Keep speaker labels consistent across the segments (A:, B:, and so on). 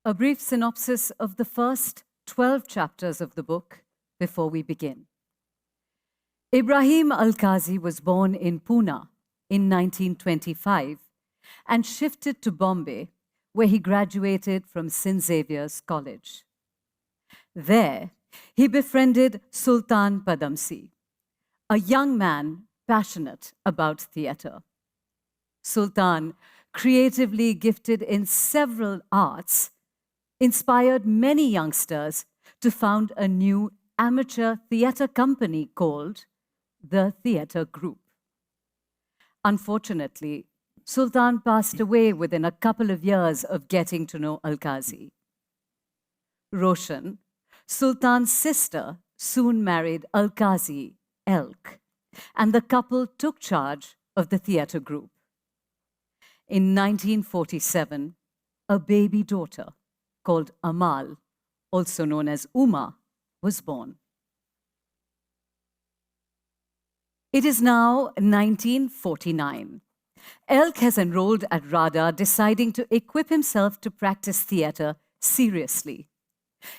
A: A brief synopsis of the first 12 chapters of the book before we begin. Ebrahim Alkazi was born in Pune in 1925 and shifted to Bombay, where he graduated from St. Xavier's College. There, he befriended Sultan Padamsee, a young man passionate about theatre. Sultan, creatively gifted in several arts, inspired many youngsters to found a new amateur theatre company called the Theatre Group. Unfortunately, Sultan passed away within a couple of years of getting to know Elkazi. Roshan, Sultan's sister, soon married Elkazi, Elk, and the couple took charge of the theatre group. In 1947, a baby daughter called Amal, also known as Uma, was born. It is now 1949. Elk has enrolled at RADA, deciding to equip himself to practice theatre seriously.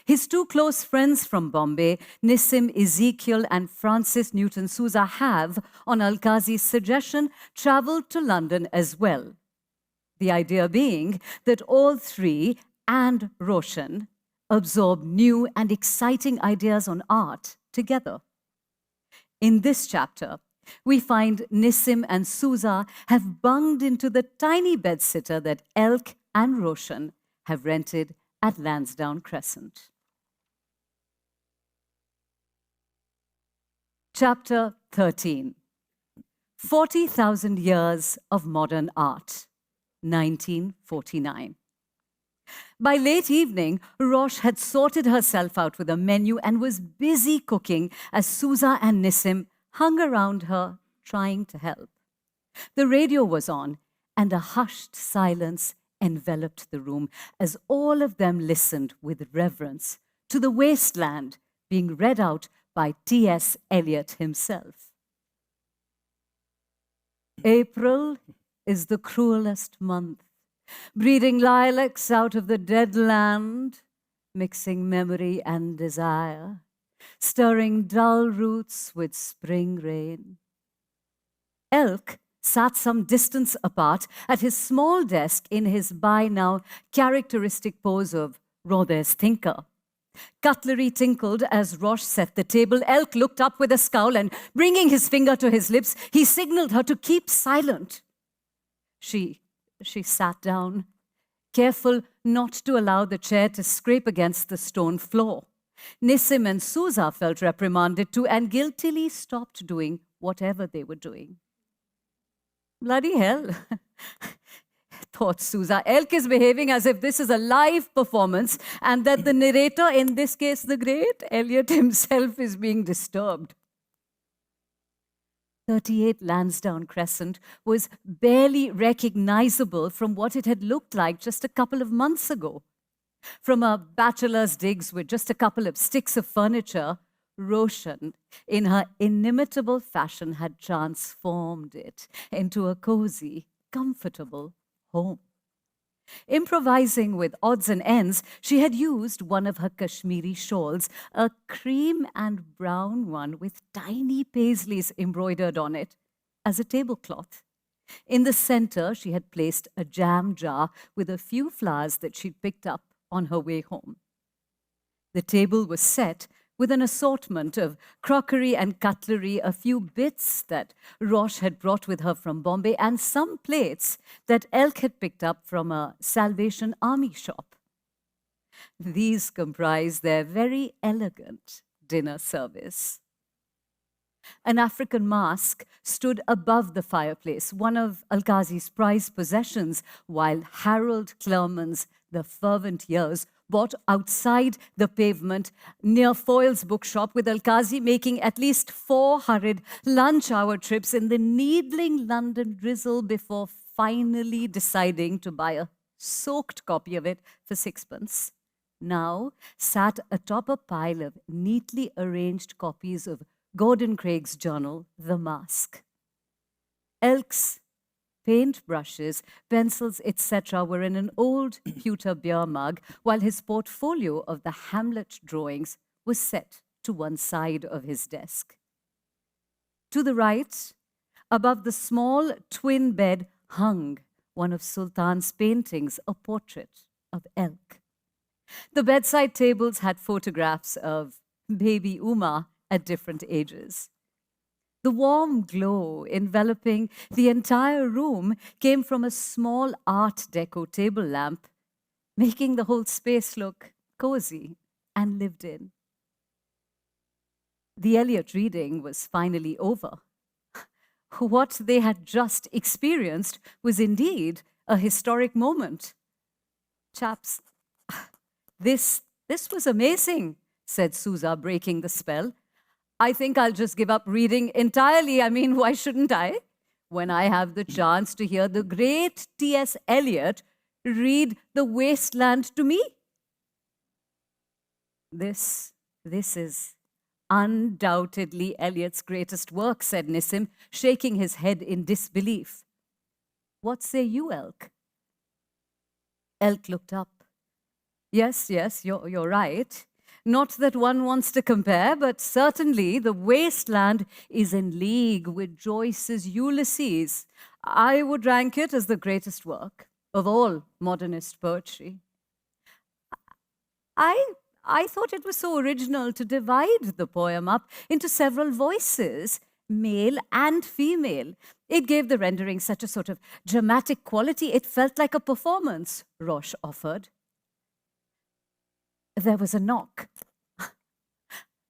A: His two close friends from Bombay, Nissim Ezekiel and Francis Newton Souza, have, on Elkazi's suggestion, travelled to London as well. The idea being that all three and Roshan absorb new and exciting ideas on art together. In this chapter, we find Nissim and Souza have bunged into the tiny bedsitter that Elk and Roshan have rented at Lansdowne Crescent. Chapter 13. 40,000 Years of Modern Art, 1949. By late evening, Rosh had sorted herself out with a menu and was busy cooking as Souza and Nissim hung around her, trying to help. The radio was on, and a hushed silence enveloped the room as all of them listened with reverence to the wasteland being read out by T.S. Eliot himself. April is the cruelest month, breeding lilacs out of the dead land, mixing memory and desire, stirring dull roots with spring rain. Elk sat some distance apart at his small desk in his by now characteristic pose of Rhodes thinker. Cutlery tinkled as Rosh set the table. Elk looked up with a scowl and, bringing his finger to his lips, he signaled her to keep silent. She sat down, careful not to allow the chair to scrape against the stone floor. Nissim and Souza felt reprimanded too and guiltily stopped doing whatever they were doing. Bloody hell, thought Souza. Elk is behaving as if this is a live performance and that the narrator, in this case the great Eliot himself, is being disturbed. 38 Lansdowne Crescent was barely recognizable from what it had looked like just a couple of months ago. From a bachelor's digs with just a couple of sticks of furniture, Roshan, in her inimitable fashion, had transformed it into a cozy, comfortable home. Improvising with odds and ends, she had used one of her Kashmiri shawls, a cream and brown one with tiny paisleys embroidered on it, as a tablecloth. In the center, she had placed a jam jar with a few flowers that she'd picked up on her way home. The table was set with an assortment of crockery and cutlery, a few bits that Rosh had brought with her from Bombay, and some plates that Elk had picked up from a Salvation Army shop. These comprised their very elegant dinner service. An African mask stood above the fireplace, one of Elkazi's prized possessions, while Harold Clerman's The Fervent Years bought outside the pavement near Foyle's bookshop, with Elkazi making at least 4 hurried lunch hour trips in the needling London drizzle before finally deciding to buy a soaked copy of it for 6pence. Now sat atop a pile of neatly arranged copies of Gordon Craig's journal, The Mask. Elk's paintbrushes, pencils, etc. were in an old pewter beer mug, while his portfolio of the Hamlet drawings was set to one side of his desk. To the right, above the small twin bed, hung one of Sultan's paintings, a portrait of Elk. The bedside tables had photographs of baby Uma at different ages. The warm glow enveloping the entire room came from a small Art Deco table lamp, making the whole space look cozy and lived in. The Eliot reading was finally over. What they had just experienced was indeed a historic moment. Chaps, this was amazing, said Sousa, breaking the spell. I think I'll just give up reading entirely. I mean, why shouldn't I? When I have the chance to hear the great T.S. Eliot read The Wasteland to me. This is undoubtedly Eliot's greatest work, said Nissim, shaking his head in disbelief. What say you, Elk? Elk looked up. Yes, you're right. Not that one wants to compare, but certainly The Wasteland is in league with Joyce's Ulysses. I would rank it as the greatest work of all modernist poetry. I thought it was so original to divide the poem up into several voices, male and female. It gave the rendering such a sort of dramatic quality. It felt like a performance, Rosh offered. There was a knock.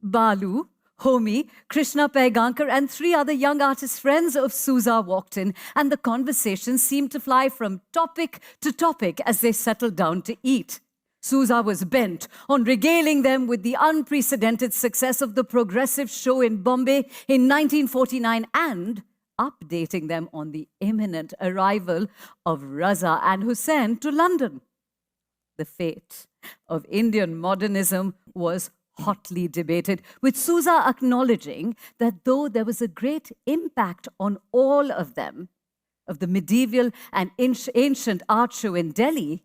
A: Balu, Homi, Krishna Paigankar, and 3 other young artist friends of Sousa walked in, and the conversation seemed to fly from topic to topic as they settled down to eat. Sousa was bent on regaling them with the unprecedented success of the Progressive show in Bombay in 1949 and updating them on the imminent arrival of Raza and Hussain to London. The fate of Indian modernism was hotly debated, with Sousa acknowledging that though there was a great impact on all of them, of the medieval and ancient art show in Delhi,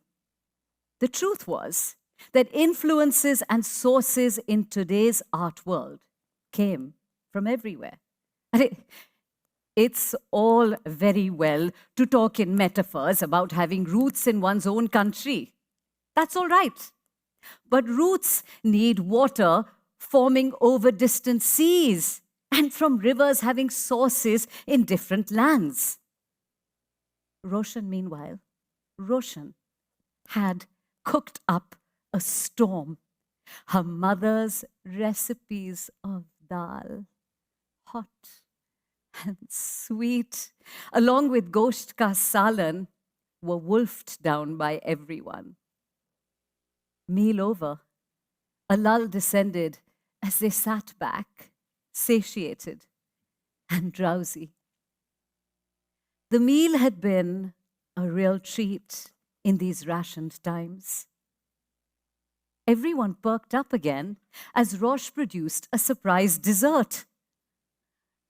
A: the truth was that influences and sources in today's art world came from everywhere. It's all very well to talk in metaphors about having roots in one's own country. That's all right. But roots need water forming over distant seas and from rivers having sources in different lands. Roshan, meanwhile, had cooked up a storm. Her mother's recipes of dal, hot and sweet, along with gosht ka salan, were wolfed down by everyone. Meal over, a lull descended as they sat back, satiated and drowsy. The meal had been a real treat in these rationed times. Everyone perked up again as Rosh produced a surprise dessert.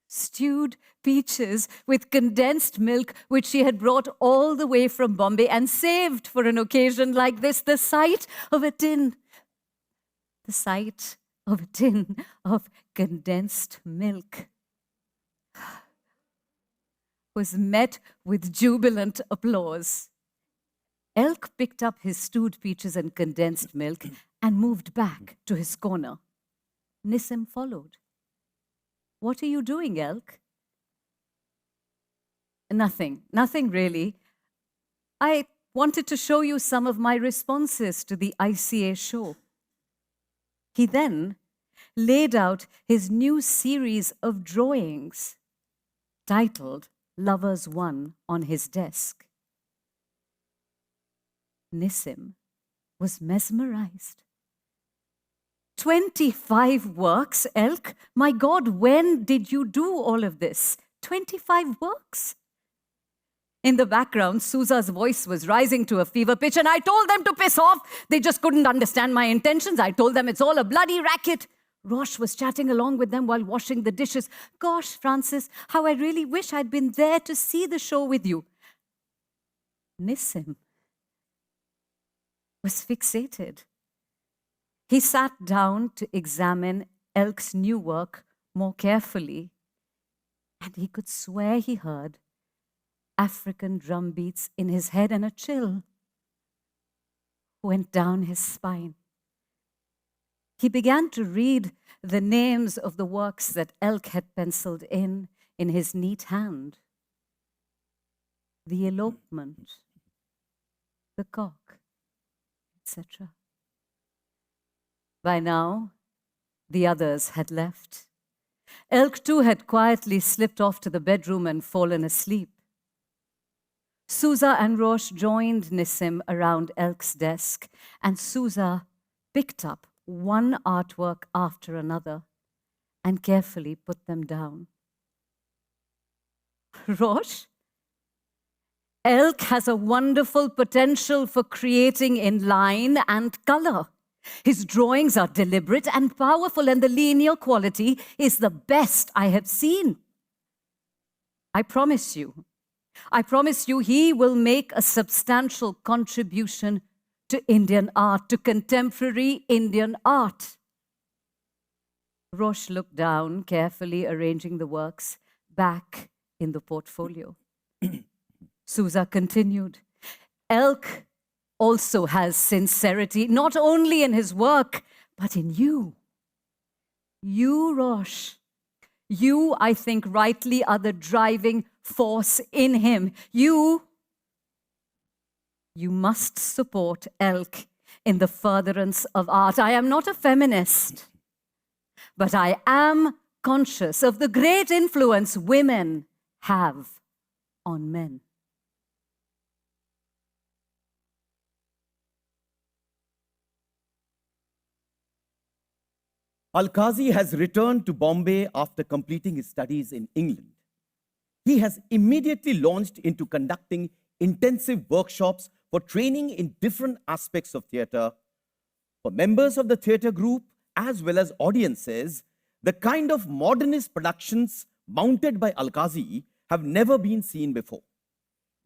A: Stewed peaches with condensed milk, which she had brought all the way from Bombay and saved for an occasion like this. The sight of a tin of condensed milk was met with jubilant applause. Elk picked up his stewed peaches and condensed milk and moved back to his corner. Nissim followed. What are you doing, Elk? Nothing really. I wanted to show you some of my responses to the ICA show. He then laid out his new series of drawings titled Lovers One on his desk. Nissim was mesmerized. 25 works, Elk? My God, when did you do all of this? 25 works? In the background, Sousa's voice was rising to a fever pitch, and I told them to piss off. They just couldn't understand my intentions. I told them it's all a bloody racket. Rosh was chatting along with them while washing the dishes. Gosh, Francis, how I really wish I'd been there to see the show with you. Nissim was fixated. He sat down to examine Elk's new work more carefully, and he could swear he heard African drum beats in his head, and a chill went down his spine. He began to read the names of the works that Elk had penciled in his neat hand. The elopement, the cock, etc. By now, the others had left. Elk too had quietly slipped off to the bedroom and fallen asleep. Sousa and Roche joined Nissim around Elk's desk, and Sousa picked up one artwork after another and carefully put them down. Roche, Elk has a wonderful potential for creating in line and color. His drawings are deliberate and powerful, and the linear quality is the best I have seen. I promise you he will make a substantial contribution to Indian art, to contemporary Indian art. Roche looked down, carefully arranging the works back in the portfolio. Sousa continued, Elk also has sincerity, not only in his work, but in you. You, Roche, you, I think, rightly are the driving force in him. You must support Elk in the furtherance of art. I am not a feminist, but I am conscious of the great influence women have on men.
B: Alkazi has returned to Bombay after completing his studies in England. He has immediately launched into conducting intensive workshops for training in different aspects of theatre. For members of the theatre group as well as audiences, the kind of modernist productions mounted by Alkazi have never been seen before.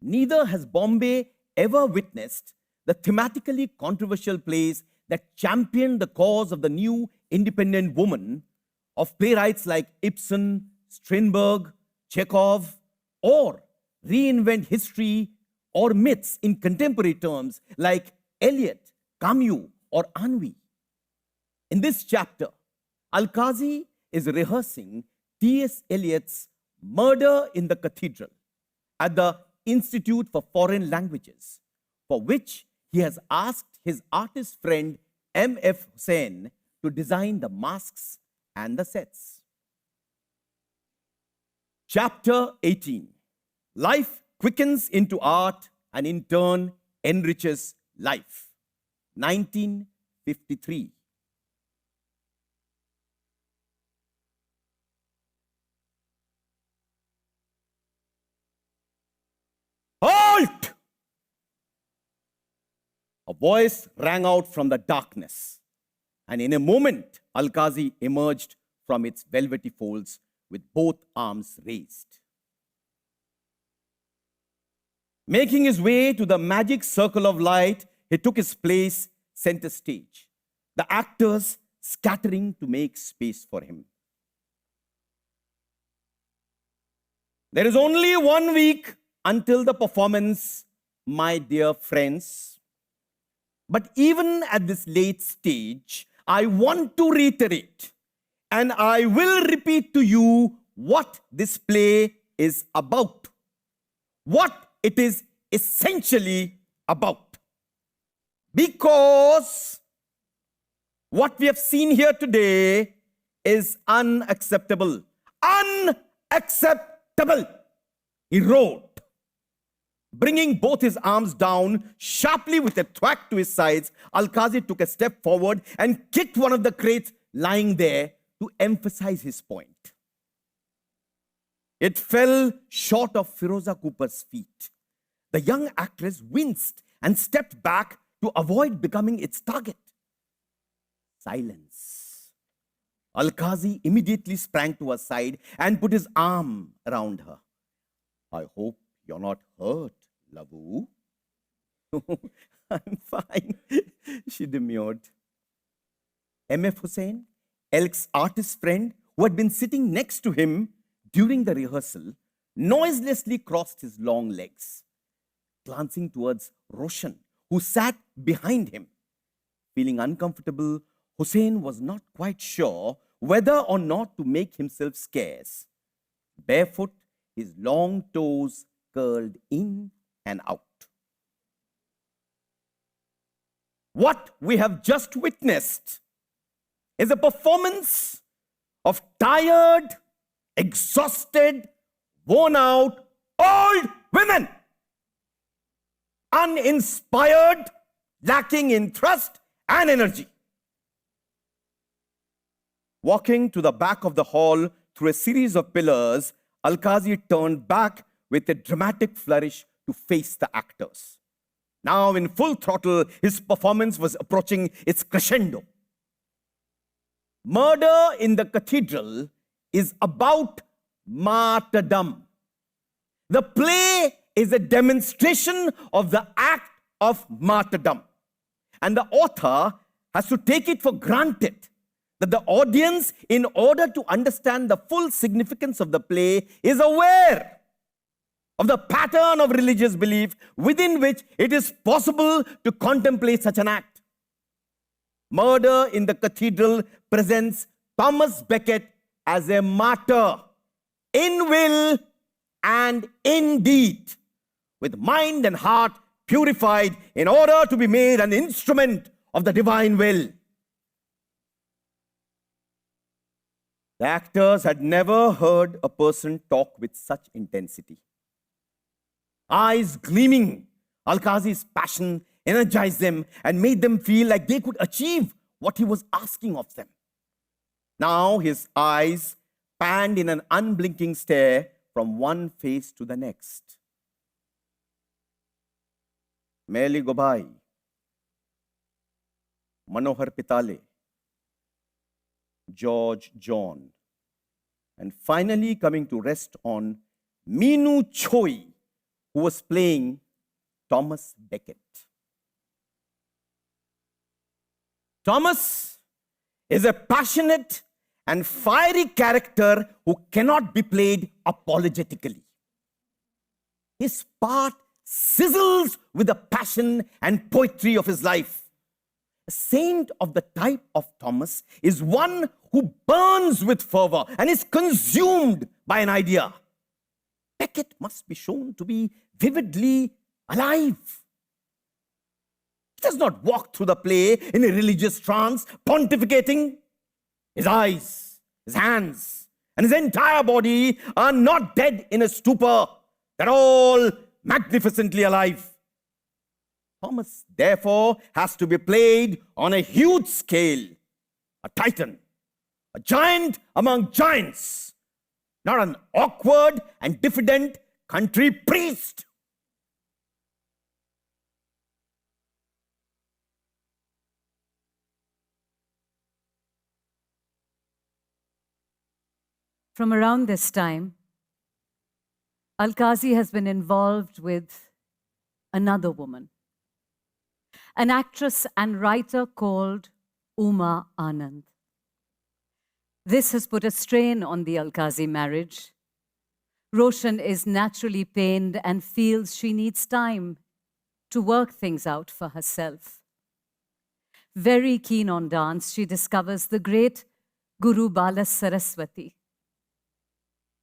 B: Neither has Bombay ever witnessed the thematically controversial plays that championed the cause of the new independent woman, of playwrights like Ibsen, Strindberg, Chekhov, or reinvent history or myths in contemporary terms like Eliot, Camus, or Ennui. In this chapter, Alkazi is rehearsing T.S. Eliot's Murder in the Cathedral at the Institute for Foreign Languages, for which he has asked his artist friend M.F. Hussain to design the masks and the sets. Chapter 18. Life quickens into art and in turn enriches life. 1953. Halt! A voice rang out from the darkness, and in a moment, Alkazi emerged from its velvety folds with both arms raised. Making his way to the magic circle of light, he took his place center stage, the actors scattering to make space for him. There is only 1 week until the performance, my dear friends. But even at this late stage, I want to reiterate, and I will repeat to you what this play is about, what it is essentially about. Because what we have seen here today is unacceptable. Unacceptable, he wrote, bringing both his arms down sharply with a thwack to his sides. Alkazi took a step forward and kicked one of the crates lying there to emphasize his point. It fell short of Firoza Cooper's feet. The young actress winced and stepped back to avoid becoming its target. Silence. Alkazi immediately sprang to her side and put his arm around her. I hope you're not hurt, Labu. I'm fine, she demurred. M.F. Hussain, Elk's artist friend, who had been sitting next to him during the rehearsal, noiselessly crossed his long legs, glancing towards Roshan, who sat behind him. Feeling uncomfortable, Hussain was not quite sure whether or not to make himself scarce. Barefoot, his long toes curled in and out. What we have just witnessed is a performance of tired, exhausted, worn out, old women. Uninspired, lacking in thrust and energy. Walking to the back of the hall through a series of pillars, Alkazi turned back with a dramatic flourish to face the actors. Now, in full throttle, his performance was approaching its crescendo. Murder in the Cathedral is about martyrdom. The play is a demonstration of the act of martyrdom. And the author has to take it for granted that the audience, in order to understand the full significance of the play, is aware of the pattern of religious belief within which it is possible to contemplate such an act. Murder in the Cathedral presents Thomas Becket as a martyr in will and in deed, with mind and heart purified in order to be made an instrument of the divine will. The actors had never heard a person talk with such intensity. Eyes gleaming, Alkazi's passion energized them and made them feel like they could achieve what he was asking of them. Now his eyes panned in an unblinking stare from one face to the next. Meli Gobai, Manohar Pitale, George John, and finally coming to rest on Minu Choi, who was playing Thomas Becket. Thomas is a passionate and fiery character who cannot be played apologetically. His part sizzles with the passion and poetry of his life. A saint of the type of Thomas is one who burns with fervor and is consumed by an idea. Becket must be shown to be vividly alive. He does not walk through the play in a religious trance, pontificating. His eyes, his hands, and his entire body are not dead in a stupor. They're all magnificently alive. Thomas, therefore, has to be played on a huge scale. A titan, a giant among giants, not an awkward and diffident country priest.
A: From around this time, Alkazi has been involved with another woman, an actress and writer called Uma Anand. This has put a strain on the Alkazi marriage. Roshan is naturally pained and feels she needs time to work things out for herself. Very keen on dance, she discovers the great Guru Bala Saraswati.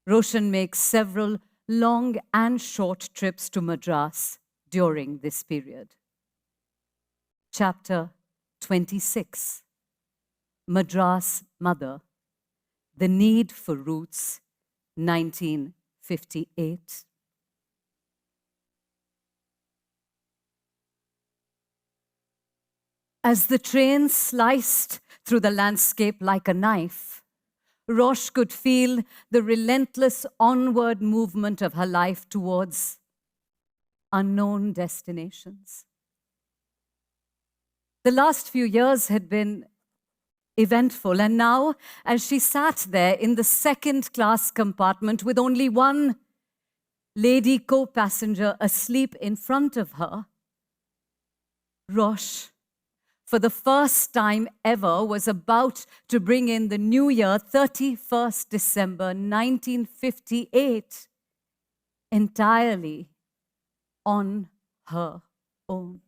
A: Roshan makes several long and short trips to Madras during this period. Chapter 26, Madras Mother, The Need for Roots, 1958. As the train sliced through the landscape like a knife, Rosh could feel the relentless onward movement of her life towards unknown destinations. The last few years had been eventful, and now, as she sat there in the second-class compartment with only one lady co-passenger asleep in front of her, Rosh, for the first time ever, was about to bring in the new year, 31st December 1958, entirely on her own.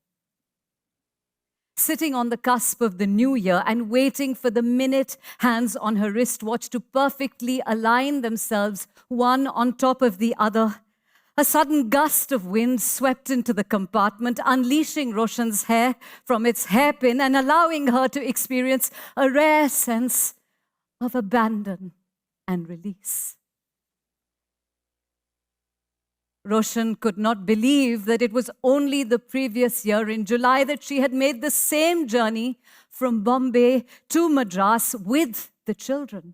A: Sitting on the cusp of the new year and waiting for the minute hands on her wristwatch to perfectly align themselves one on top of the other, a sudden gust of wind swept into the compartment, unleashing Roshan's hair from its hairpin and allowing her to experience a rare sense of abandon and release. Roshan could not believe that it was only the previous year in July that she had made the same journey from Bombay to Madras with the children.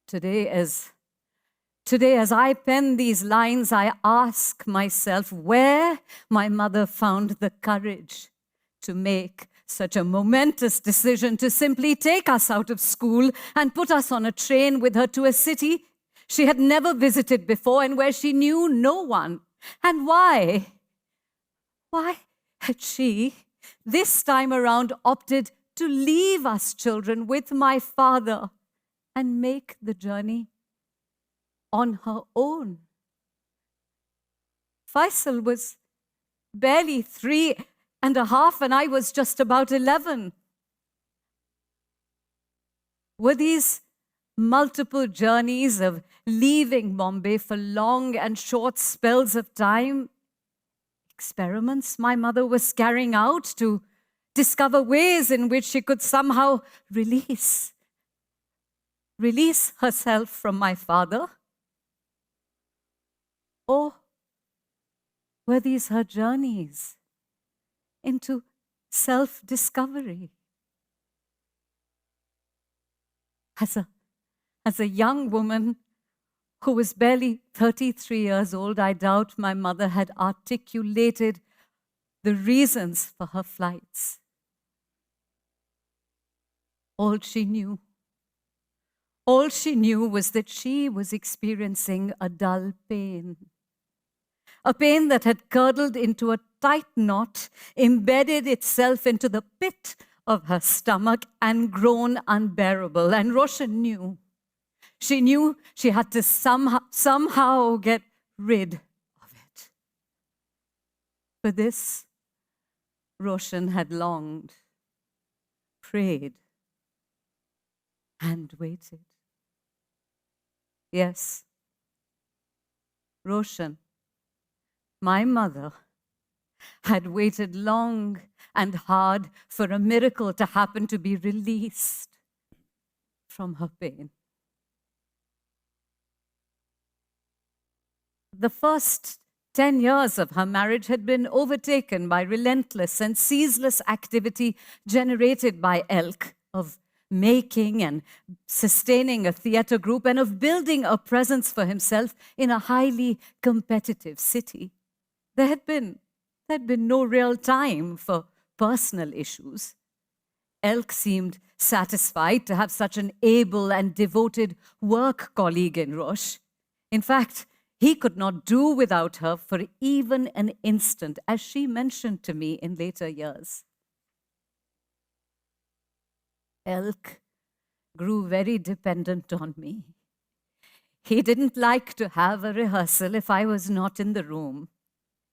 A: Today, as I pen these lines, I ask myself where my mother found the courage to make such a momentous decision to simply take us out of school and put us on a train with her to a city she had never visited before and where she knew no one. And why? Why had she, this time around, opted to leave us children with my father and make the journey on her own? Faisal was barely 3.5, and I was just about 11. Were these multiple journeys of leaving Bombay for long and short spells of time experiments my mother was carrying out to discover ways in which she could somehow release herself from my father? Or were these her journeys into self-discovery? As a young woman who was barely 33 years old, I doubt my mother had articulated the reasons for her flights. All she knew was that she was experiencing a dull pain. A pain that had curdled into a tight knot, embedded itself into the pit of her stomach and grown unbearable. And Roshan knew. She knew she had to somehow get rid of it. For this, Roshan had longed, prayed, and waited. Yes, Roshan, my mother, had waited long and hard for a miracle to happen, to be released from her pain. The first 10 years of her marriage had been overtaken by relentless and ceaseless activity generated by Elk, of making and sustaining a theatre group and of building a presence for himself in a highly competitive city. There had been no real time for personal issues. Elk seemed satisfied to have such an able and devoted work colleague in Rosh. In fact, he could not do without her for even an instant, as she mentioned to me in later years. Elk grew very dependent on me. He didn't like to have a rehearsal if I was not in the room.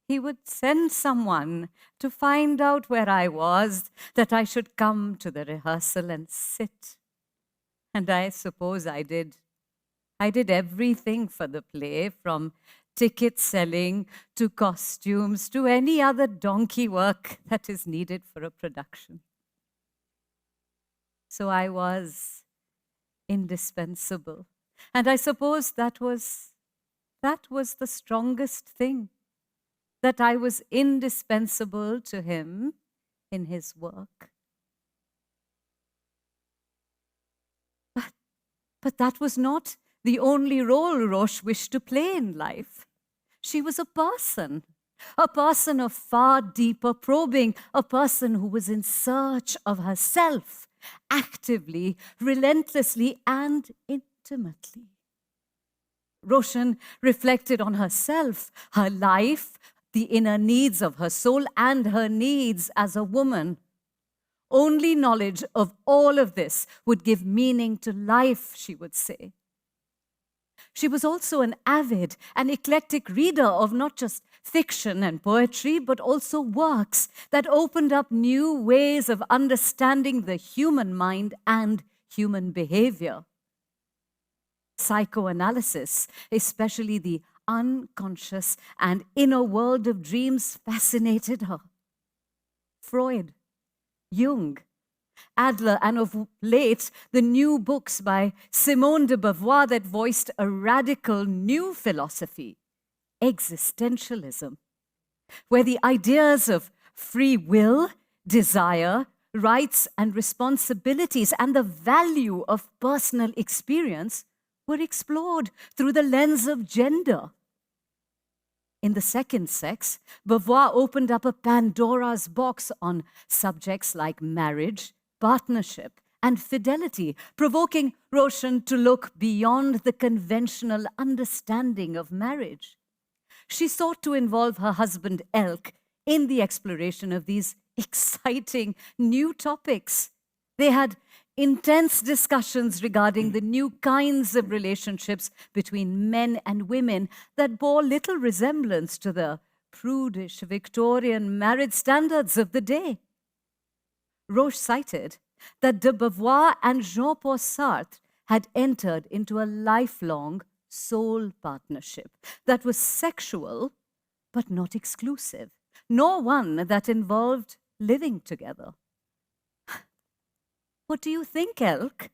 A: He would send someone to find out where I was, that I should come to the rehearsal and sit. And I suppose I did. I did everything for the play, from ticket selling to costumes to any other donkey work that is needed for a production. So I was indispensable. And I suppose that was the strongest thing, that I was indispensable to him in his work. But that was not the only role Rosh wished to play in life. She was a person of far deeper probing, a person who was in search of herself, actively, relentlessly, and intimately. Roshan reflected on herself, her life, the inner needs of her soul, and her needs as a woman. Only knowledge of all of this would give meaning to life, she would say. She was also an avid and eclectic reader of not just fiction and poetry, but also works that opened up new ways of understanding the human mind and human behavior. Psychoanalysis, especially the unconscious and inner world of dreams, fascinated her. Freud, Jung, Adler, and of late, the new books by Simone de Beauvoir that voiced a radical new philosophy, existentialism, where the ideas of free will, desire, rights and responsibilities, and the value of personal experience were explored through the lens of gender. In The Second Sex, Beauvoir opened up a Pandora's box on subjects like marriage, partnership, and fidelity, provoking Roshan to look beyond the conventional understanding of marriage. She sought to involve her husband Elk in the exploration of these exciting new topics. They had intense discussions regarding the new kinds of relationships between men and women that bore little resemblance to the prudish Victorian marriage standards of the day. Roche cited that de Beauvoir and Jean-Paul Sartre had entered into a lifelong soul partnership that was sexual but not exclusive, nor one that involved living together. What do you think, Elk?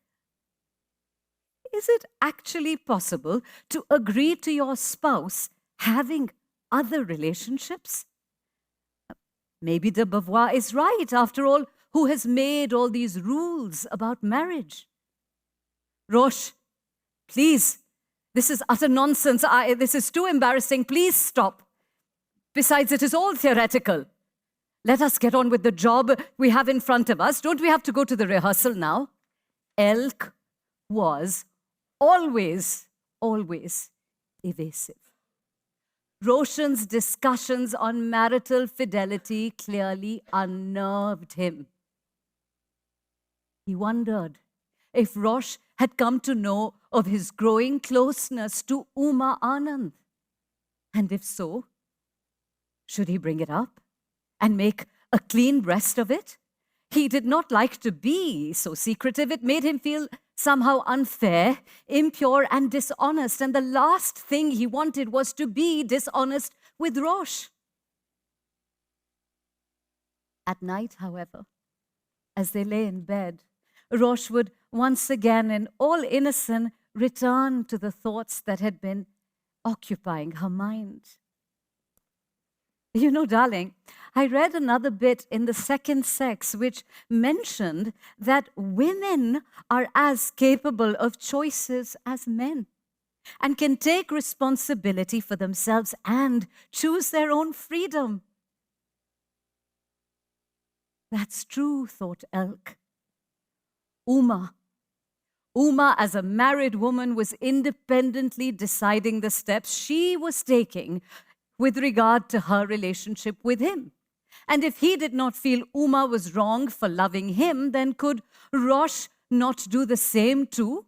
A: Is it actually possible to agree to your spouse having other relationships? Maybe de Beauvoir is right. After all, who has made all these rules about marriage? Roche, please, this is utter nonsense. This is too embarrassing. Please stop. Besides, it is all theoretical. Let us get on with the job we have in front of us. Don't we have to go to the rehearsal now? Elk was always evasive. Roshan's discussions on marital fidelity clearly unnerved him. He wondered if Roche had come to know of his growing closeness to Uma Anand. And if so, should he bring it up and make a clean breast of it? He did not like to be so secretive. It made him feel somehow unfair, impure, and dishonest. And the last thing he wanted was to be dishonest with Roche. At night, however, as they lay in bed, Roche would once again, in all innocence, return to the thoughts that had been occupying her mind. You know, darling, I read another bit in The Second Sex which mentioned that women are as capable of choices as men and can take responsibility for themselves and choose their own freedom. That's true, thought Elk. Uma, as a married woman, was independently deciding the steps she was taking with regard to her relationship with him. And if he did not feel Uma was wrong for loving him, then could Roche not do the same too?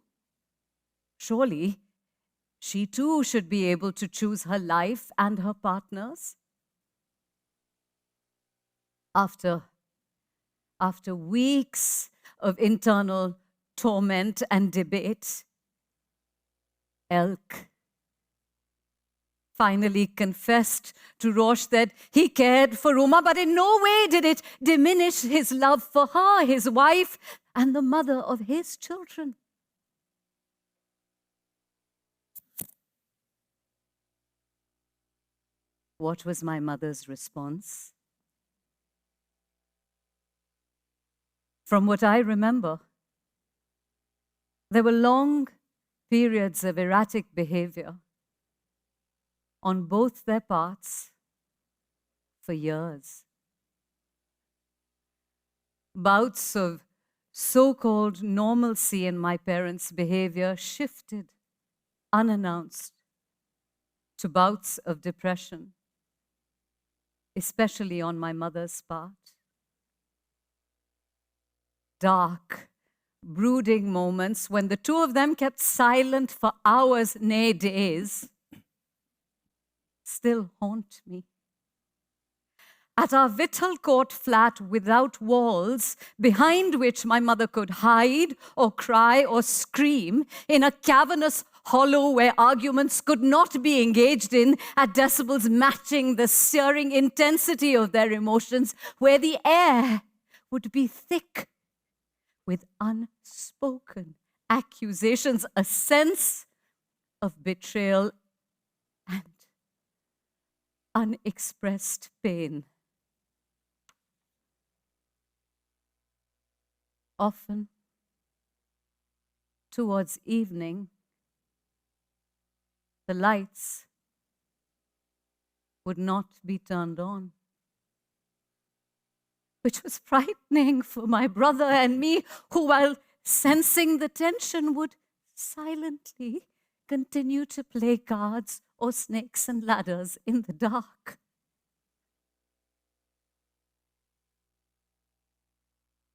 A: Surely, she too should be able to choose her life and her partners. After weeks of internal torment and debate, Elk finally confessed to Roche that he cared for Uma, but in no way did it diminish his love for her, his wife, and the mother of his children. What was my mother's response? From what I remember, there were long periods of erratic behavior on both their parts for years. Bouts of so-called normalcy in my parents' behavior shifted unannounced to bouts of depression, especially on my mother's part. Dark, brooding moments when the two of them kept silent for hours, nay days, still haunt me. At our Whittle Court flat without walls, behind which my mother could hide or cry or scream, in a cavernous hollow where arguments could not be engaged in at decibels matching the searing intensity of their emotions, where the air would be thick with unspoken accusations, a sense of betrayal and unexpressed pain. Often, towards evening, the lights would not be turned on, which was frightening for my brother and me, who, while sensing the tension, would silently continue to play cards or snakes and ladders in the dark.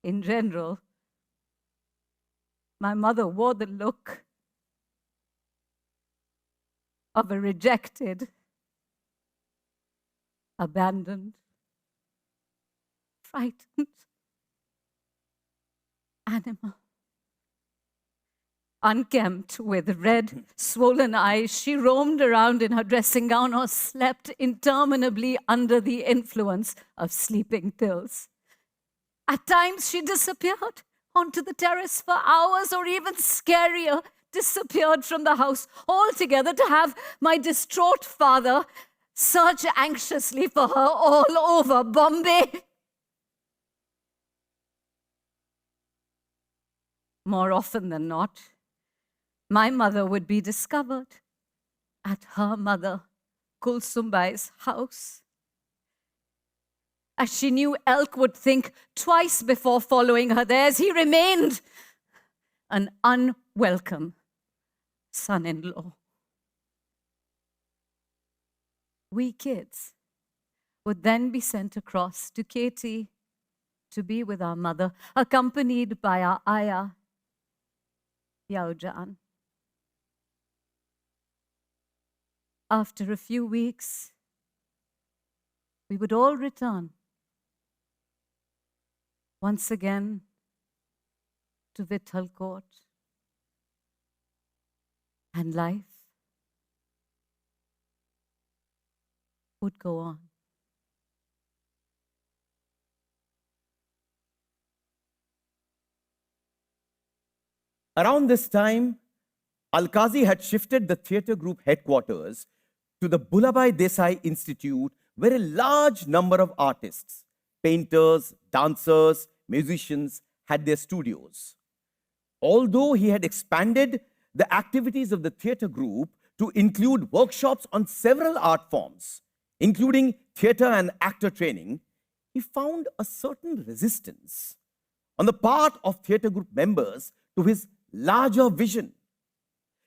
A: In general, my mother wore the look of a rejected, abandoned, frightened animal. Unkempt, with red, swollen eyes, she roamed around in her dressing gown or slept interminably under the influence of sleeping pills. At times, she disappeared onto the terrace for hours, or even scarier, disappeared from the house altogether to have my distraught father search anxiously for her all over Bombay. More often than not, my mother would be discovered at her mother, Kulsumbai's house. As she knew Elk would think twice before following her there, as he remained an unwelcome son-in-law. We kids would then be sent across to Katie to be with our mother, accompanied by our ayah, Yaujan. After a few weeks, we would all return once again to Whittle Court, and life would go on.
B: Around this time, Alkazi had shifted the theatre group headquarters to the Bhulabhai Desai Institute, where a large number of artists, painters, dancers, musicians had their studios. Although he had expanded the activities of the theatre group to include workshops on several art forms, including theatre and actor training, he found a certain resistance on the part of theatre group members to his larger vision.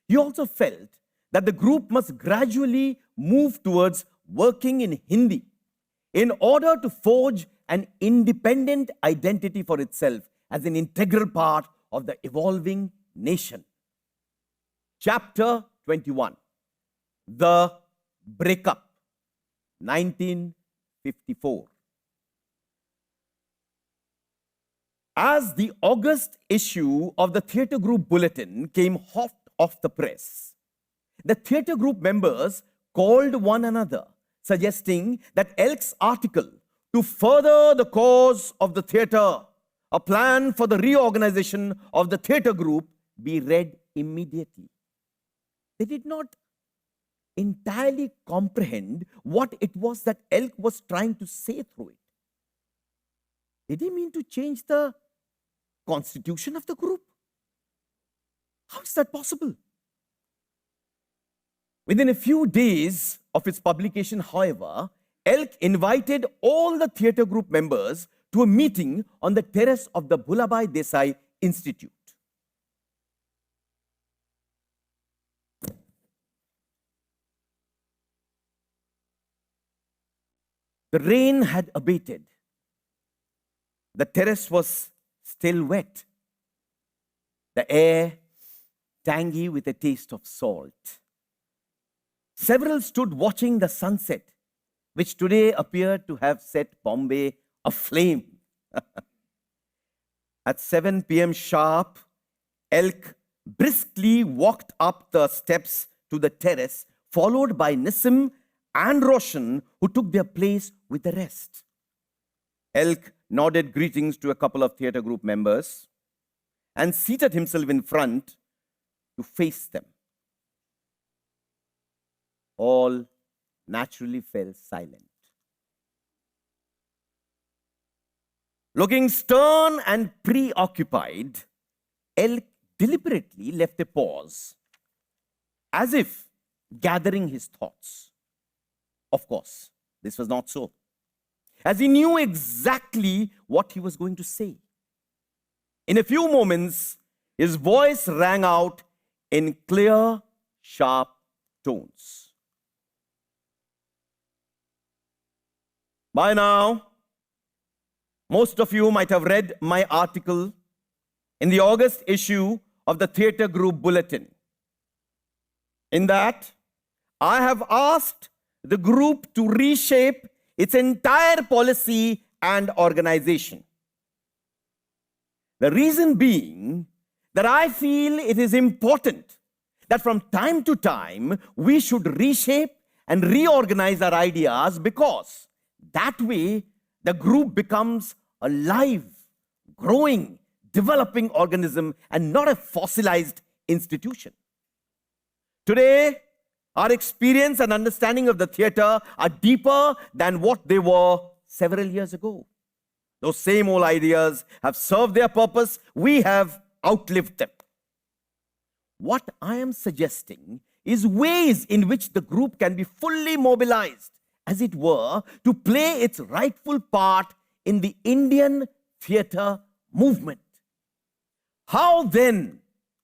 B: He also felt that the group must gradually move towards working in Hindi in order to forge an independent identity for itself as an integral part of the evolving nation. Chapter 21, The Breakup, 1954. As the August issue of the Theatre Group Bulletin came hot off the press, the theatre group members called one another, suggesting that Elk's article, to further the cause of the theatre, a plan for the reorganization of the theatre group, be read immediately. They did not entirely comprehend what it was that Elk was trying to say through it. Did he mean to change the constitution of the group? How is that possible? Within a few days of its publication, however, Elk invited all the theatre group members to a meeting on the terrace of the Bhulabhai Desai Institute. The rain had abated. The terrace was still wet. The air tangy with a taste of salt. Several stood watching the sunset, which today appeared to have set Bombay aflame. At 7 p.m. sharp, Elk briskly walked up the steps to the terrace, followed by Nissim and Roshan, who took their place with the rest. Elk nodded greetings to a couple of theatre group members and seated himself in front to face them. All naturally fell silent. Looking stern and preoccupied, Elk deliberately left a pause, as if gathering his thoughts. Of course, this was not so, as he knew exactly what he was going to say. In a few moments, his voice rang out in clear, sharp tones. By now, most of you might have read my article in the August issue of the Theatre Group Bulletin. In that, I have asked the group to reshape its entire policy and organization. The reason being that I feel it is important that from time to time we should reshape and reorganize our ideas, because that way the group becomes a live, growing, developing organism and not a fossilized institution. Today, our experience and understanding of the theatre are deeper than what they were several years ago. Those same old ideas have served their purpose. We have outlived them. What I am suggesting is ways in which the group can be fully mobilized, as it were, to play its rightful part in the Indian theatre movement. How then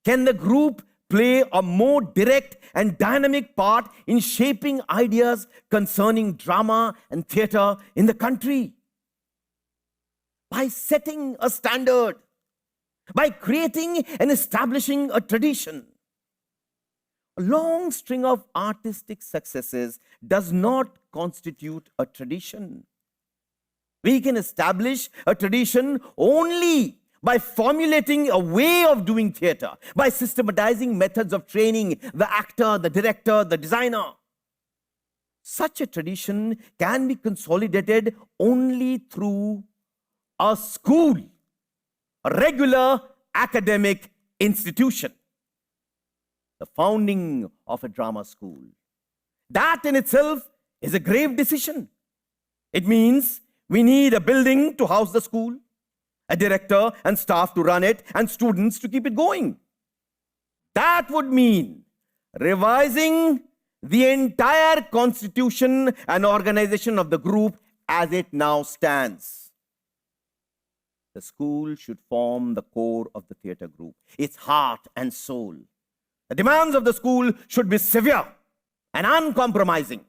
B: can the group play a more direct and dynamic part in shaping ideas concerning drama and theatre in the country? By setting a standard, by creating and establishing a tradition. A long string of artistic successes does not constitute a tradition. We can establish a tradition only by formulating a way of doing theatre, by systematizing methods of training the actor, the director, the designer. Such a tradition can be consolidated only through a school, a regular academic institution. The founding of a drama school. That in itself is a grave decision. It means we need a building to house the school, a director and staff to run it, and students to keep it going. That would mean revising the entire constitution and organization of the group as it now stands. The school should form the core of the theatre group, its heart and soul. The demands of the school should be severe and uncompromising.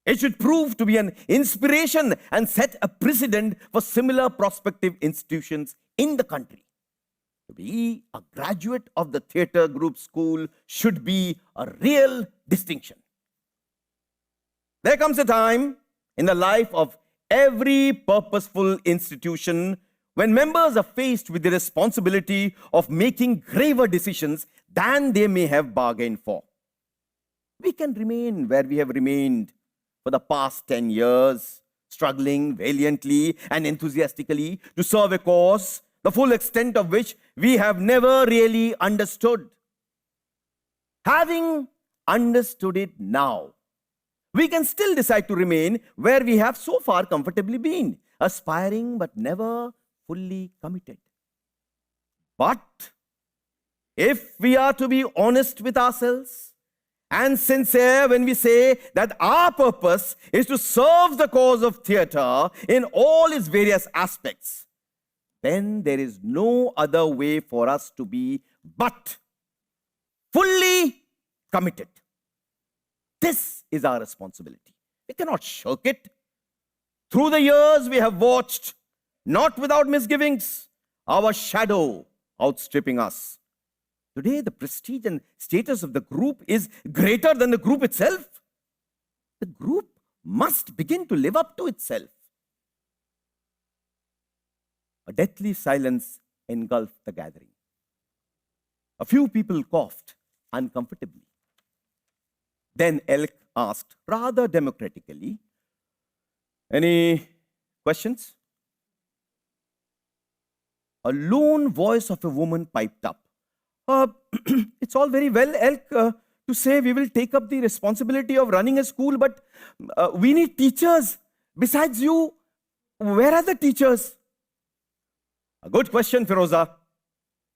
B: It should prove to be an inspiration and set a precedent for similar prospective institutions in the country. To be a graduate of the theatre group school should be a real distinction. There comes a time in the life of every purposeful institution when members are faced with the responsibility of making graver decisions than they may have bargained for. We can remain where we have remained for the past 10 years, struggling valiantly and enthusiastically to serve a cause, the full extent of which we have never really understood. Having understood it now, we can still decide to remain where we have so far comfortably been, aspiring but never fully committed. But if we are to be honest with ourselves and sincere when we say that our purpose is to serve the cause of theatre in all its various aspects, then there is no other way for us to be but fully committed. This is our responsibility. We cannot shirk it. Through the years, we have watched, not without misgivings, our shadow outstripping us. Today, the prestige and status of the group is greater than the group itself. The group must begin to live up to itself. A deathly silence engulfed the gathering. A few people coughed uncomfortably. Then Elk asked rather democratically, "Any questions?" A lone voice of a woman piped up. It's all very well, Elk, to say we will take up the responsibility of running a school, but we need teachers. Besides you, where are the teachers?" A good question, Firoza.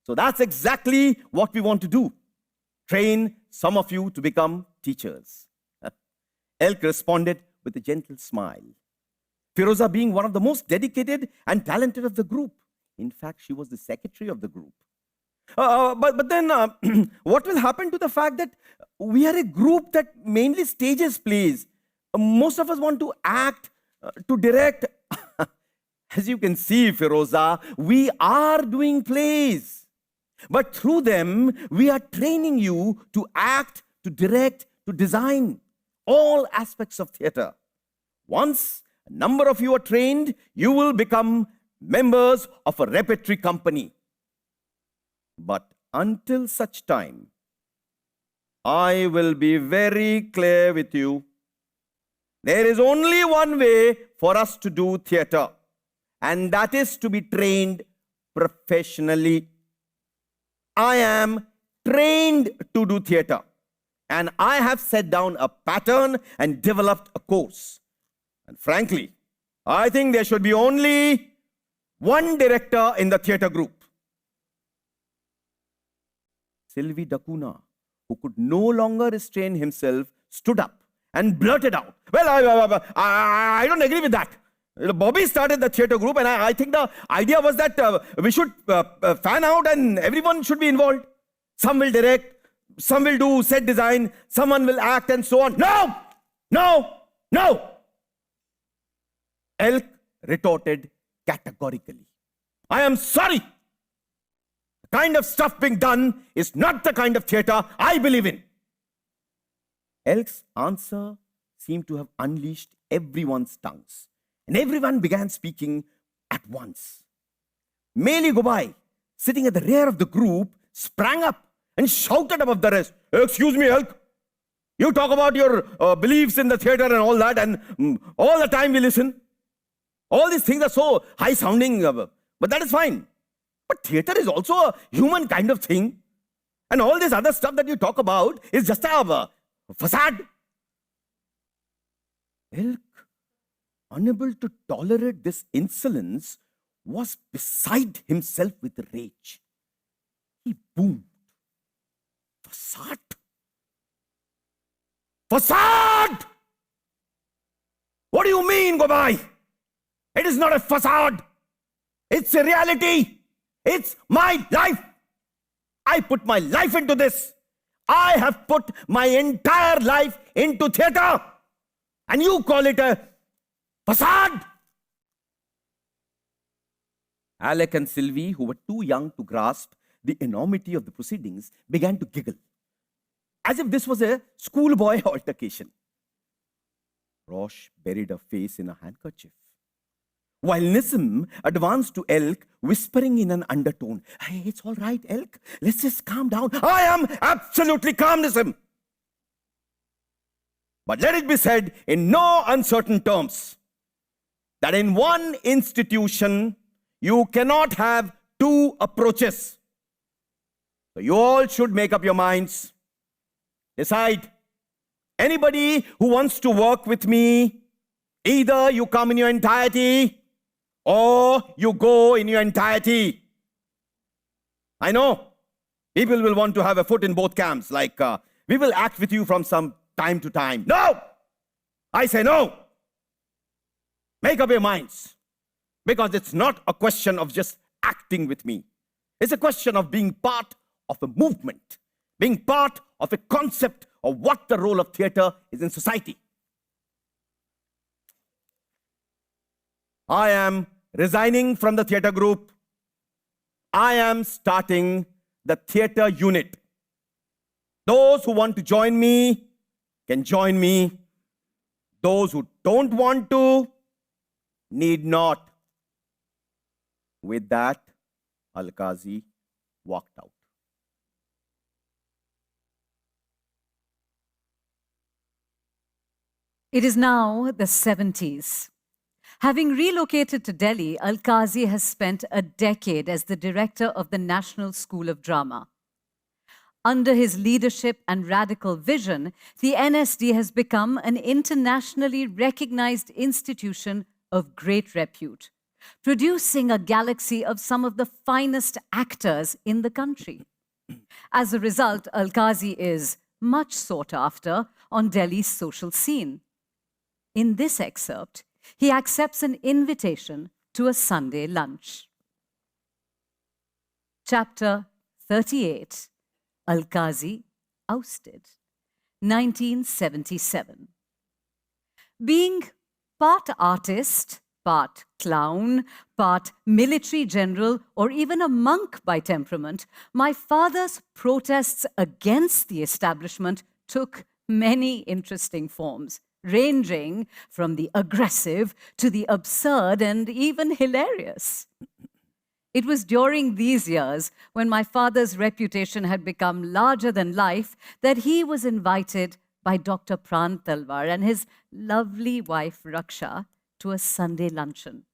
B: So that's exactly what we want to do. Train some of you to become teachers. Elk responded with a gentle smile. Firoza being one of the most dedicated and talented of the group. In fact, she was the secretary of the group. But then, what will happen to the fact that we are a group that mainly stages plays? Most of us want to act, to direct. As you can see, Firoza, we are doing plays. But through them, we are training you to act, to direct, to design all aspects of theatre. Once a number of you are trained, you will become members of a repertory company. But until such time, I will be very clear with you. There is only one way for us to do theatre, and that is to be trained professionally. I am trained to do theatre, and I have set down a pattern and developed a course. And frankly, I think there should be only one director in the theatre group. Sylvie Dakuna, who could no longer restrain himself, stood up and blurted out, "Well, I don't agree with that. Bobby started the theatre group, and I think the idea was that we should fan out and everyone should be involved. Some will direct, some will do set design, someone will act, and so on." No! No! No! Elk retorted categorically. "I am sorry. The kind of stuff being done is not the kind of theatre I believe in." Elk's answer seemed to have unleashed everyone's tongues, and everyone began speaking at once. Meli Gobai, sitting at the rear of the group, sprang up and shouted above the rest, "Excuse me, Elk. You talk about your beliefs in the theatre and all that, and all the time we listen. All these things are so high-sounding, but that is fine. But theatre is also a human kind of thing. And all this other stuff that you talk about is just a facade." Elk, unable to tolerate this insolence, was beside himself with rage. He boomed, "Facade? Facade! What do you mean, Gobai? It is not a facade. It's a reality. It's my life. I put my life into this. I have put my entire life into theatre. And you call it a facade?" Alec and Sylvie, who were too young to grasp the enormity of the proceedings, began to giggle, as if this was a schoolboy altercation. Rosh buried her face in a handkerchief, while Nissim advanced to Elk, whispering in an undertone, "Hey, it's all right, Elk. Let's just calm down." "I am absolutely calm, Nissim. But let it be said in no uncertain terms that in one institution, you cannot have two approaches. So you all should make up your minds. Decide. Anybody who wants to work with me, either you come in your entirety or you go in your entirety. I know people will want to have a foot in both camps, like we will act with you from some time to time. No! I say no! Make up your minds, because it's not a question of just acting with me. It's a question of being part of a movement, being part of a concept of what the role of theatre is in society. I am resigning from the theatre group. I am starting the theatre unit. Those who want to join me can join me. Those who don't want to need not. With that, Alkazi walked out.
A: It is now the 70s. Having relocated to Delhi, Elkazi has spent a decade as the director of the National School of Drama. Under his leadership and radical vision, the NSD has become an internationally recognized institution of great repute, producing a galaxy of some of the finest actors in the country. As a result, Elkazi is much sought after on Delhi's social scene. In this excerpt, he accepts an invitation to a Sunday lunch. Chapter 38, Elkazi Ousted, 1977. Being part artist, part clown, part military general, or even a monk by temperament, my father's protests against the establishment took many interesting forms, ranging from the aggressive to the absurd and even hilarious. It was during these years, when my father's reputation had become larger than life, that he was invited by Dr. Pran Talwar and his lovely wife Raksha to a Sunday luncheon.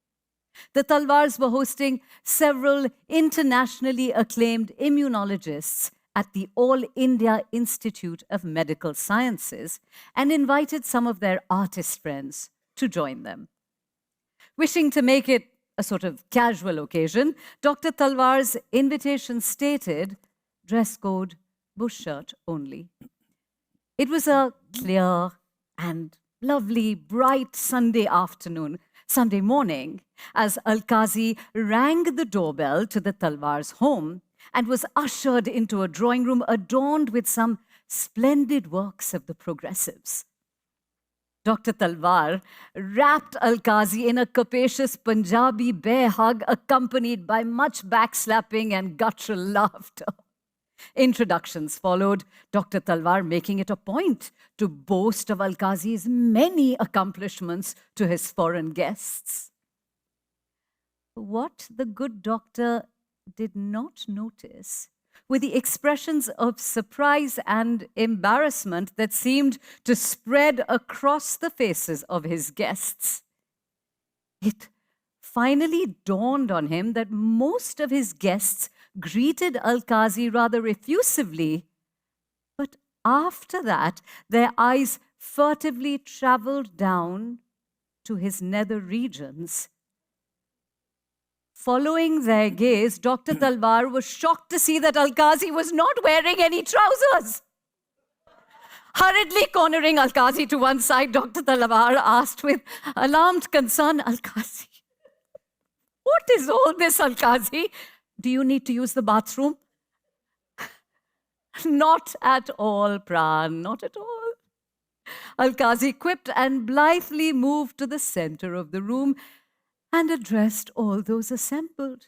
A: The Talwars were hosting several internationally acclaimed immunologists at the All India Institute of Medical Sciences and invited some of their artist friends to join them. Wishing to make it a sort of casual occasion, Dr. Talwar's invitation stated, dress code, bush shirt only. It was a clear and lovely, bright Sunday afternoon, Sunday morning, as Elkazi rang the doorbell to the Talwar's home and was ushered into a drawing room adorned with some splendid works of the progressives. Dr. Talwar wrapped Elkazi in a capacious Punjabi bear hug accompanied by much backslapping and guttural laughter. Introductions followed, Dr. Talwar making it a point to boast of Elkazi's many accomplishments to his foreign guests. What the good doctor did not notice were the expressions of surprise and embarrassment that seemed to spread across the faces of his guests. It finally dawned on him that most of his guests greeted Elkazi rather effusively, but after that, their eyes furtively traveled down to his nether regions. Following their gaze, Dr. Talwar was shocked to see that Elkazi was not wearing any trousers. Hurriedly cornering Elkazi to one side, Dr. Talwar asked with alarmed concern, Elkazi, what is all this, Elkazi? Do you need to use the bathroom? Not at all, Pran, not at all. Elkazi quipped and blithely moved to the center of the room and addressed all those assembled.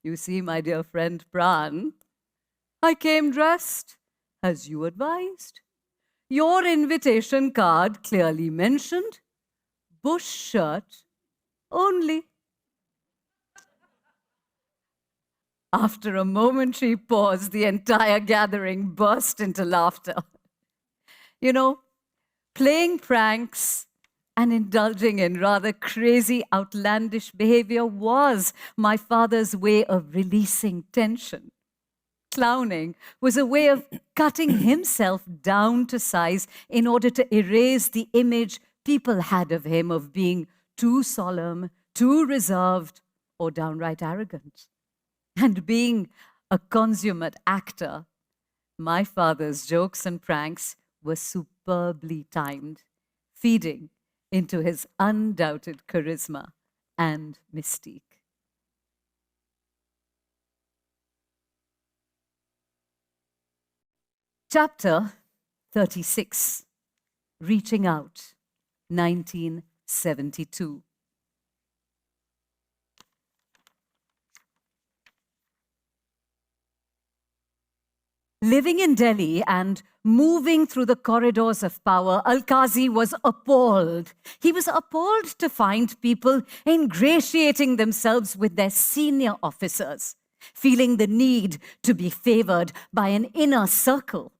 A: You see, my dear friend Pran, I came dressed as you advised. Your invitation card clearly mentioned bush shirt only. After a momentary pause, the entire gathering burst into laughter. You know, playing pranks and indulging in rather crazy, outlandish behavior was my father's way of releasing tension. Clowning was a way of cutting himself down to size in order to erase the image people had of him of being too solemn, too reserved, or downright arrogant. And being a consummate actor, my father's jokes and pranks were superbly timed, feeding into his undoubted charisma and mystique. Chapter 36, Reaching Out, 1972. Living in Delhi and moving through the corridors of power, Alkazi was appalled. He was appalled to find people ingratiating themselves with their senior officers, feeling the need to be favored by an inner circle.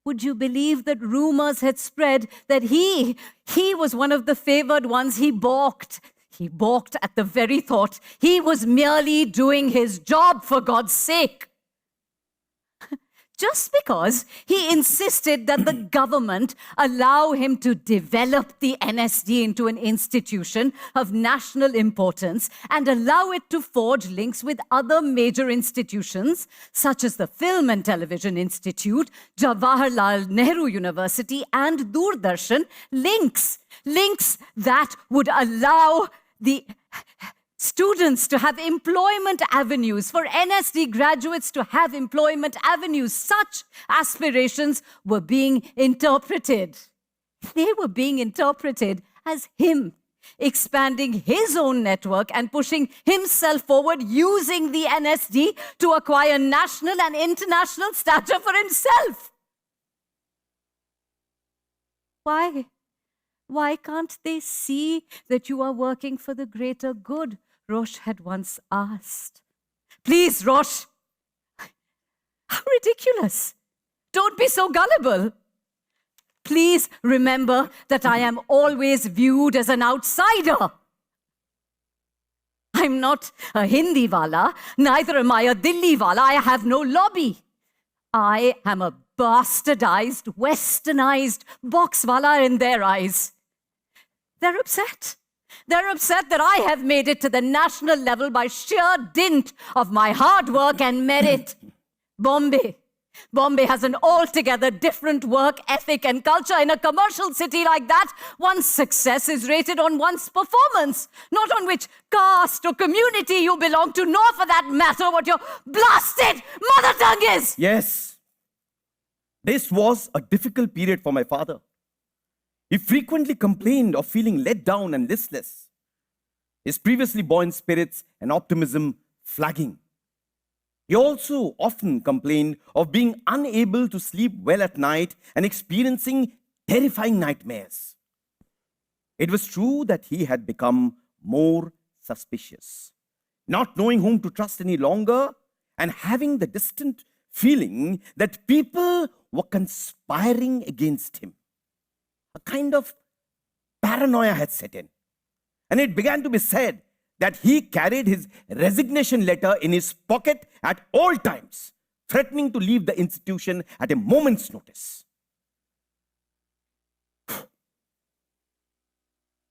A: Would you believe that rumors had spread that he was one of the favored ones? He balked. He balked at the very thought he was merely doing his job, for God's sake. Just because he insisted that the government allow him to develop the NSD into an institution of national importance and allow it to forge links with other major institutions, such as the Film and Television Institute, Jawaharlal Nehru University, and Doordarshan, links that would allow the students to have employment avenues, for NSD graduates to have employment avenues. Such aspirations were being interpreted. They were being interpreted as him expanding his own network and pushing himself forward using the NSD to acquire national and international stature for himself. Why? Why can't they see that you are working for the greater good? Rosh had once asked. Please, Rosh. How ridiculous. Don't be so gullible. Please remember that I am always viewed as an outsider. I'm not a Hindi wala, neither am I a Delhi wala. I have no lobby. I am a bastardized, westernized box wala in their eyes. They're upset. They're upset that I have made it to the national level by sheer dint of my hard work and merit. Bombay has an altogether different work ethic and culture. In a commercial city like that, one's success is rated on one's performance, not on which caste or community you belong to, nor for that matter what your blasted mother tongue is.
B: Yes, this was a difficult period for my father. He frequently complained of feeling let down and listless, his previously buoyant spirits and optimism flagging. He also often complained of being unable to sleep well at night and experiencing terrifying nightmares. It was true that he had become more suspicious, not knowing whom to trust any longer and having the distant feeling that people were conspiring against him. A kind of paranoia had set in, and it began to be said that he carried his resignation letter in his pocket at all times, threatening to leave the institution at a moment's notice.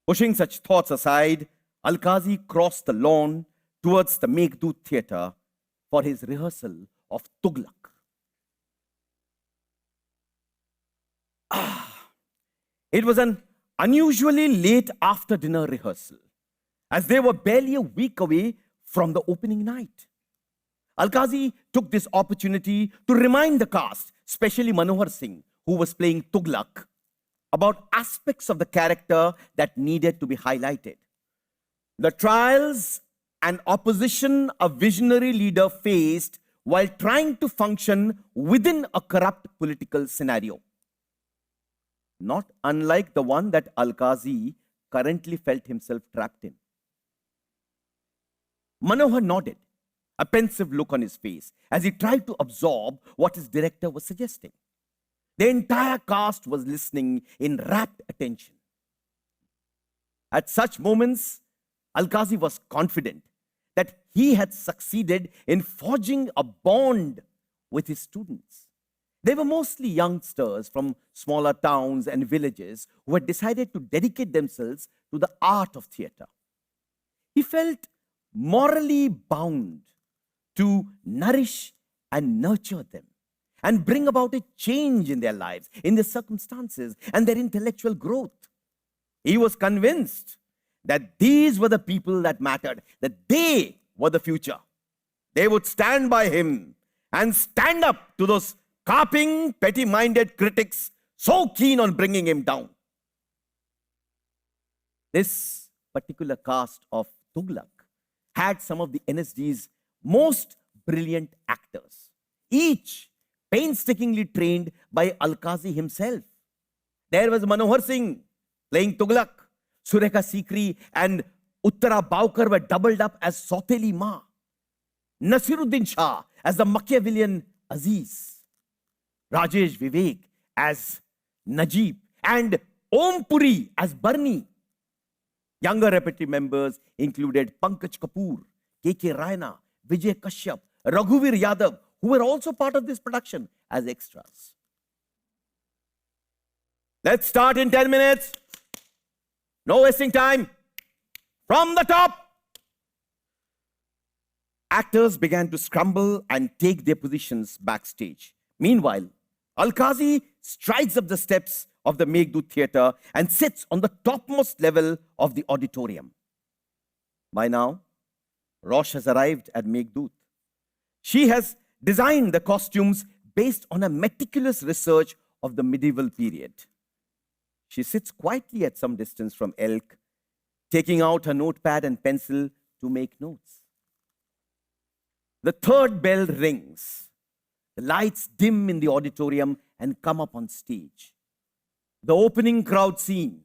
B: Pushing such thoughts aside, Alkazi crossed the lawn towards the Meghdut theatre for his rehearsal of Tughlaq. It was an unusually late after-dinner rehearsal, as they were barely a week away from the opening night. Alkazi took this opportunity to remind the cast, especially Manohar Singh, who was playing Tughlaq, about aspects of the character that needed to be highlighted. The trials and opposition a visionary leader faced while trying to function within a corrupt political scenario, not unlike the one that Alkazi currently felt himself trapped in. Manohar nodded, a pensive look on his face, as he tried to absorb what his director was suggesting. The entire cast was listening in rapt attention. At such moments, Alkazi was confident that he had succeeded in forging a bond with his students. They were mostly youngsters from smaller towns and villages who had decided to dedicate themselves to the art of theatre. He felt morally bound to nourish and nurture them and bring about a change in their lives, in their circumstances, and their intellectual growth. He was convinced that these were the people that mattered, that they were the future. They would stand by him and stand up to those carping, petty-minded critics so keen on bringing him down. This particular cast of Tughlaq had some of the NSD's most brilliant actors, each painstakingly trained by Alkazi himself. There was Manohar Singh playing Tughlaq, Surekha Sikri and Uttara Baukar were doubled up as Sotheby Ma, Nasiruddin Shah as the Machiavellian Aziz, Rajesh Vivek as Najib, and Om Puri as Barni. Younger repertory members included Pankaj Kapoor, K.K. Raina, Vijay Kashyap, Raghuvir Yadav, who were also part of this production as extras. Let's start in 10 minutes. No wasting time. From the top. Actors began to scramble and take their positions backstage. Meanwhile, Alkazi strides up the steps of the Meghdut Theatre and sits on the topmost level of the auditorium. By now, Rosh has arrived at Meghdut. She has designed the costumes based on a meticulous research of the medieval period. She sits quietly at some distance from Elk, taking out her notepad and pencil to make notes. The third bell rings. The lights dim in the auditorium and come up on stage. The opening crowd scene.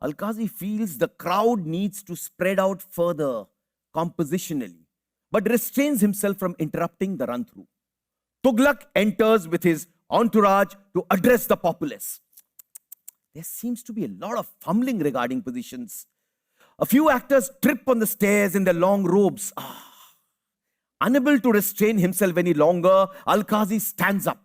B: Alkazi feels the crowd needs to spread out further compositionally, but restrains himself from interrupting the run-through. Tughlaq enters with his entourage to address the populace. There seems to be a lot of fumbling regarding positions. A few actors trip on the stairs in their long robes. Unable to restrain himself any longer, Alkazi stands up,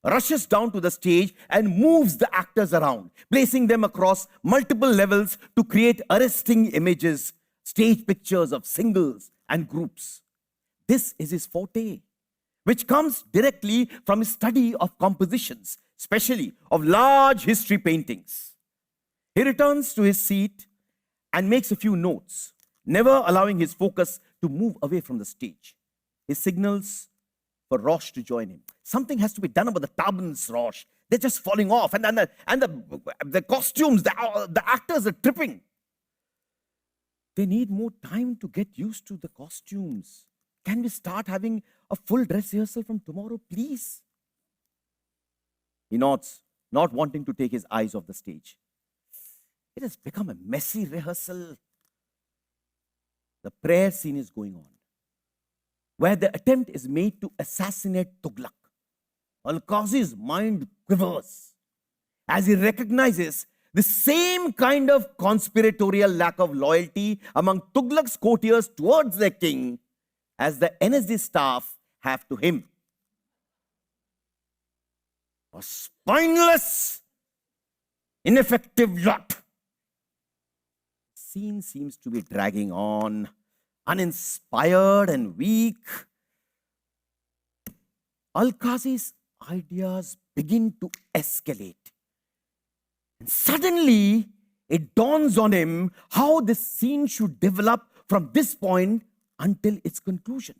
B: rushes down to the stage and moves the actors around, placing them across multiple levels to create arresting images, stage pictures of singles and groups. This is his forte, which comes directly from his study of compositions, especially of large history paintings. He returns to his seat and makes a few notes, never allowing his focus to move away from the stage. He signals for Rosh to join him. Something has to be done about the turbans, Rosh. They're just falling off, and the costumes, the actors are tripping. They need more time to get used to the costumes. Can we start having a full dress rehearsal from tomorrow, please? He nods, not wanting to take his eyes off the stage. It has become a messy rehearsal. The prayer scene is going on, where the attempt is made to assassinate Tughlaq. Alkazi's mind quivers as he recognizes the same kind of conspiratorial lack of loyalty among Tughlaq's courtiers towards their king as the NSD staff have to him. A spineless, ineffective lot. Scene seems to be dragging on, uninspired and weak. Alkazi's ideas begin to escalate. And suddenly, it dawns on him how this scene should develop from this point until its conclusion.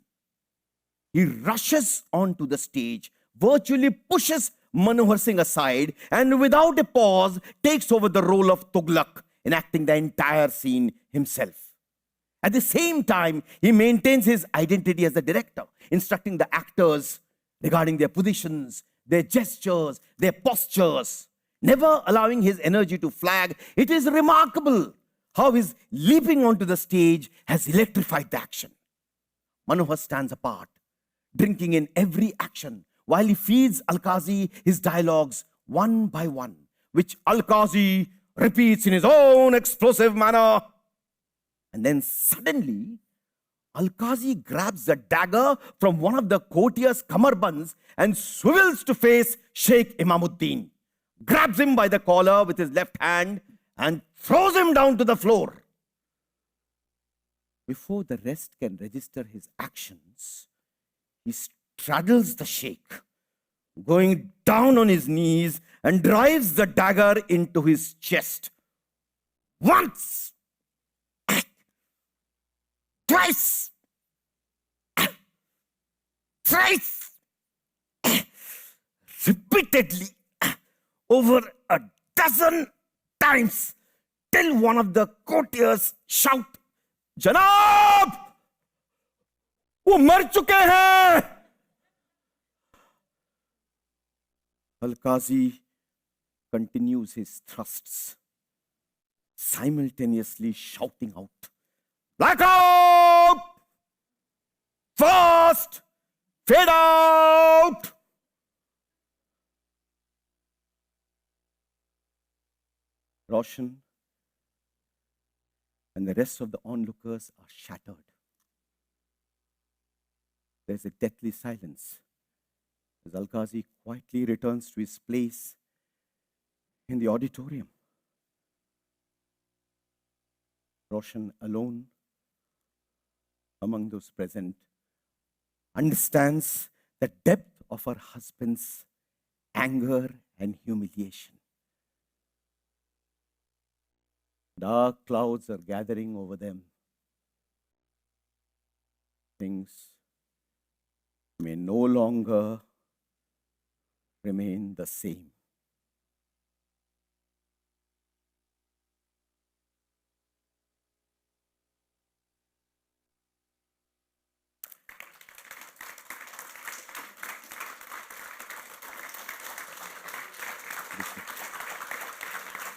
B: He rushes onto the stage, virtually pushes Manohar Singh aside, and without a pause, takes over the role of Tughlaq, enacting the entire scene himself. At the same time, he maintains his identity as the director, instructing the actors regarding their positions, their gestures, their postures, never allowing his energy to flag. It is remarkable how his leaping onto the stage has electrified the action. Manohar stands apart, drinking in every action, while he feeds Alkazi his dialogues one by one, which Alkazi repeats in his own explosive manner. And then suddenly, Alkazi grabs the dagger from one of the courtiers' kamarbands and swivels to face Sheikh Imamuddin, grabs him by the collar with his left hand and throws him down to the floor. Before the rest can register his actions, he straddles the sheikh, going down on his knees and drives the dagger into his chest. Once, twice, thrice, repeatedly, over a dozen times, till one of the courtiers shout, "Janab! वो मर चुके हैं!" Elkazi continues his thrusts, simultaneously shouting out, "Blackout! Fast! Fade out!" Roshan and the rest of the onlookers are shattered. There's a deathly silence as Elkazi quietly returns to his place in the auditorium. Roshan, alone among those present, understands the depth of her husband's anger and humiliation. Dark clouds are gathering over them. Things may no longer remain the same.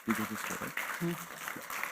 B: You do this, right?